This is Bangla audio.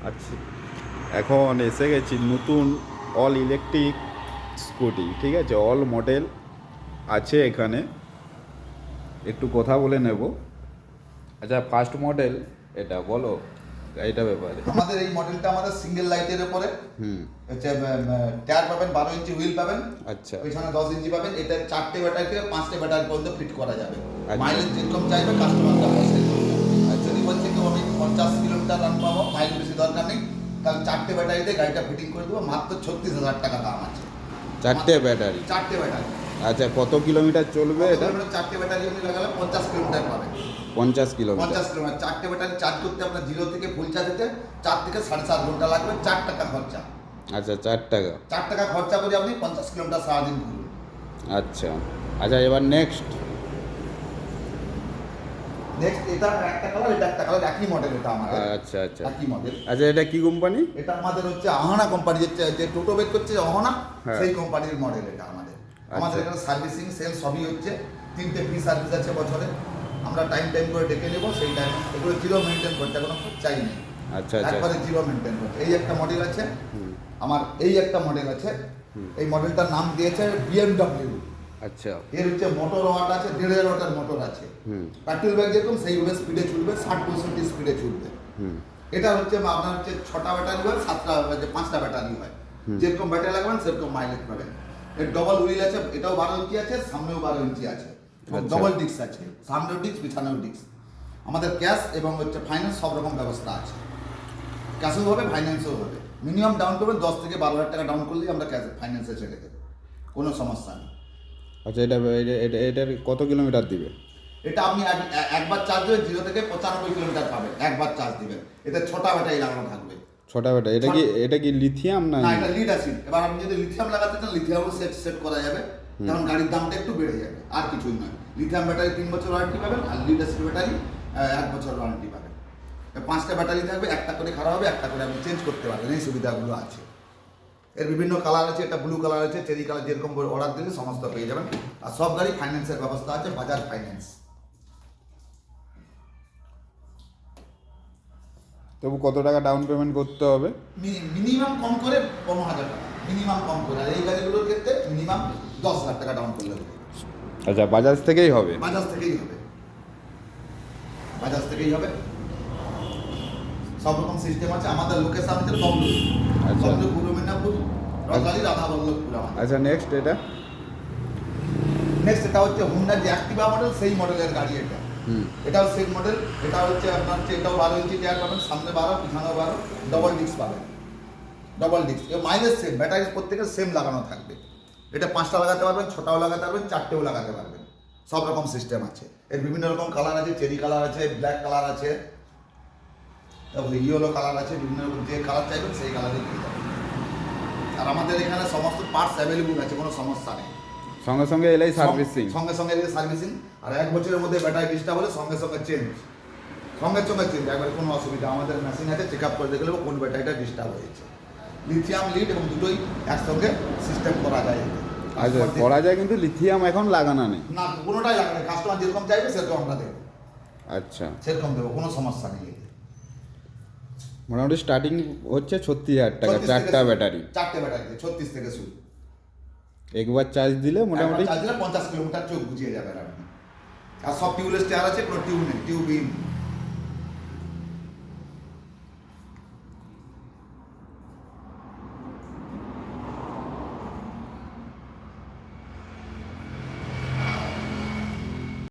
আচ্ছা, এখন এসে গেছি নতুন অল ইলেকট্রিক স্কুটি, ঠিক আছে, অল মডেল আছে এখানে, একটু কথা বলে নেব। আচ্ছা, ফার্স্ট মডেল এটা বলো গাড়িটা ব্যাপারে। আমাদের এই মডেলটা আমাদের সিঙ্গেল লাইটের উপরে হচ্ছে টায়ার পাবেন 12 ইঞ্চি হুইল পাবেন। আচ্ছা ওইখানে 10 ইঞ্চি পাবেন। এটা 4টে ব্যাটারিকে 5টে ব্যাটারি পর্যন্ত ফিট করা যাবে। আচ্ছা। মাইলেজ যেরকম চাইবে কাস্টমারটা পছন্দ করবে। আর যদি বলছে কেউ আমি 50 কিলোমিটার রান পাবো, মাইল বেশি দরকার নেই, তাহলে 4টে ব্যাটারিতে গাড়িটা ফিটিং করে দেবো। মাত্র 36,000 টাকা দাম আছে। 4টে ব্যাটারি? 4টে ব্যাটারি। আচ্ছা, কত কিলোমিটার চলবে এটা? 4টে ব্যাটারি যদি লাগালে 50 কিলোমিটার পাবে। 50 কিলোমিটার? 50 কিলোমিটার। 4টে ব্যাটারি চার্জ করতে আপনার 0 থেকে ফুল চার্জ হতে 4 থেকে 7.5 ঘন্টা লাগবে। 4 টাকা খরচা। আচ্ছা, 4 টাকা। 4 টাকা খরচা করে আপনি 50 কিলোমিটার সারাদিন ঘুরুন। আচ্ছা আচ্ছা, এবার নেক্সট এটা একটা কালার, এটা একটা কালার, একই মডেল এটা আমাদের। আচ্ছা আচ্ছা একই মডেল। আচ্ছা, এটা কি কোম্পানি? এটা আমাদের হচ্ছে আহানা কোম্পানি, যে টোটো বের করছে আহানা, হ্যাঁ। সেই কোম্পানির মডেল এটা আমাদের। আমাদের এখানে সার্ভিসিং সেল সবই হচ্ছে। 3টে ফ্রি সার্ভিস আছে বছরে। আমরা টাইম করে ডেকে নেবো, সেই টাইম এগুলো জিরো মেনটেন করতে, কোনো খরচাই নেই। আচ্ছা আচ্ছা একবারে জিরো মেনটেন করতে। এই একটা মডেল আছে আমার, এই একটা মডেল আছে। এই মডেলটার নাম দিয়েছে BMW। আচ্ছা। এর হচ্ছে মোটর ওয়াট আছে, 1.5 ওয়াটের মোটর আছে। পেট্রোল ব্যাগ যেরকম সেইভাবে স্পিডে চলবে, 60-65 স্পিডে চলবে। এটা হচ্ছে আপনার হচ্ছে 6টা ব্যাটারি হয়, 7টা 5টা ব্যাটারি হয়। যেরকম ব্যাটারি লাগাবেন সেরকম মাইলেজ পাবেন। এর ডবল হুইল আছে, এটাও 12 ইঞ্চি আছে, সামনেও 12 ইঞ্চি আছে। ডবল ডিস্ক আছে, সামনেও ডিস্ক পিছনেও ডিস্ক। আমাদের ক্যাশ এবং হচ্ছে ফাইন্যান্স সব রকম ব্যবস্থা আছে। ক্যাশও হবে, ফাইন্যান্সও হবে। মিনিমাম ডাউন করবেন 10 থেকে 12,000 টাকা ডাউন করলেই আমরা ক্যাশ ফাইন্যান্সে ছেড়ে দেবো, কোনো সমস্যা নেই। আচ্ছা, এটার কত কিলোমিটার দিবে? এটা আপনি একবার চার্জ দেবেন 0 থেকে 95 কিলোমিটার পাবেন, একবার চার্জ দিবেন। এতে 6টা ব্যাটারি লাগানো থাকবে। 6টা ব্যাটারি? এটা কি লিথিয়াম না? না, এটা লিড অ্যাসিড। এবার আপনি যদি লিথিয়াম লাগাতে চান, লিথিয়ামও সেট করা যাবে, তখন গাড়ির দামটা একটু বেড়ে যাবে, আর কিছুই নয়। লিথিয়াম ব্যাটারি 3 বছর ওয়ারেন্টি পাবেন, আর লিড অ্যাসিড ব্যাটারি 1 বছর ওয়ারেন্টি পাবেন। 5টা ব্যাটারি থাকবে, একটা করে খারাপ হবে, একটা করে আপনি চেঞ্জ করতে পারবেন। এই সুবিধাগুলো আছে। এর বিভিন্ন কালার আছে, এটা ব্লু কালার আছে, চেরি কালার, যেরকম অর্ডার দিলে সমস্ত পেয়ে যাবেন। আর সব গাড়ি ফাইন্যান্সের ব্যবস্থা আছে, বাজাজ ফাইন্যান্স। তবু কত টাকা ডাউন পেমেন্ট করতে হবে? মিনিমাম কম করে 15,000 টাকা, মিনিমাম কম করে। আর এই গাড়িগুলোর ক্ষেত্রে মিনিমাম 10 লাখ টাকা ডাউন করলে হবে। আচ্ছা, বাজাজ থেকেই হবে? বাজাজ থেকেই হবে, বাজাজ থেকেই হবে। সব রকম সিস্টেম আছে। আমাদের লোকেশন হচ্ছে তমলুক, আচ্ছা। তমলুক পূর্ব মেদিনীপুর, রথগাড়ি, রাধাবল্লভপুর আমাদের। আচ্ছা, নেক্সট এটা এটা হচ্ছে হুন্ডা যে অ্যাক্টিভা মডেল, সেই মডেলের গাড়ি এটা। এটাও সেম মডেল। এটা হচ্ছে আপনার হচ্ছে, এটাও 12 ইঞ্চি টায়ার পাবেন, সামনে 12, পিছনেও 12, ডবল ডিস্ক পাবেন। Double disc. এর মাইলেজ সেম, ব্যাটারি প্রত্যেকের সেম লাগানো থাকবে। এটা 5টা লাগাতে পারবেন, 6টাও লাগাতে পারবেন, 4টেও লাগাতে পারবেন। সব রকম সিস্টেম আছে। এর বিভিন্ন রকম কালার আছে, চেরি কালার আছে, ব্ল্যাক কালার আছে, তারপরে ইয়েলো কালার আছে। বিভিন্ন রকম যে কালার চাইবেন সেই কালারই পেয়ে যাবেন। আর আমাদের এখানে সমস্ত পার্টস অ্যাভেলেবল আছে, কোনো সমস্যা নেই। সঙ্গে সঙ্গে এলেই সার্ভিসিং? সঙ্গে সঙ্গে এলে সার্ভিসিং। আর 1 বছরের মধ্যে ব্যাটারি ডিস্টার্ব হলে সঙ্গে সঙ্গে চেঞ্জ, সঙ্গে সঙ্গে চেঞ্জ, একবারে কোনো অসুবিধা। আমাদের মেশিন আছে, চেক আপ করে দেখে নেবো কোন ব্যাটারিটা ডিস্টার্ব হয়েছে। লিথিয়াম লিড এবং দুটোই একসঙ্গে সিস্টেম করা যায়। আচ্ছা, করা যায়, কিন্তু লিথিয়াম এখন লাগানো নেই? না, কোনোটাই লাগানো নেই। কাস্টমার যেরকম চাইবে সেরকম আমরা দেবো। আচ্ছা, সেরকম দেবো, কোনো সমস্যা নেই। মোটামুটি স্টার্টিং হচ্ছে 36,000 টাকা, 4টা ব্যাটারি? 4টে ব্যাটারিতে 36 থেকে শুরু। একবার চার্জ দিলে মোটামুটি 50 কিলোমিটার চোখ বুঝিয়ে যাবেন আপনি। আর সব টিউবলেস টায়ার আছে, কোনো টিউব নেই, টিউবহীন।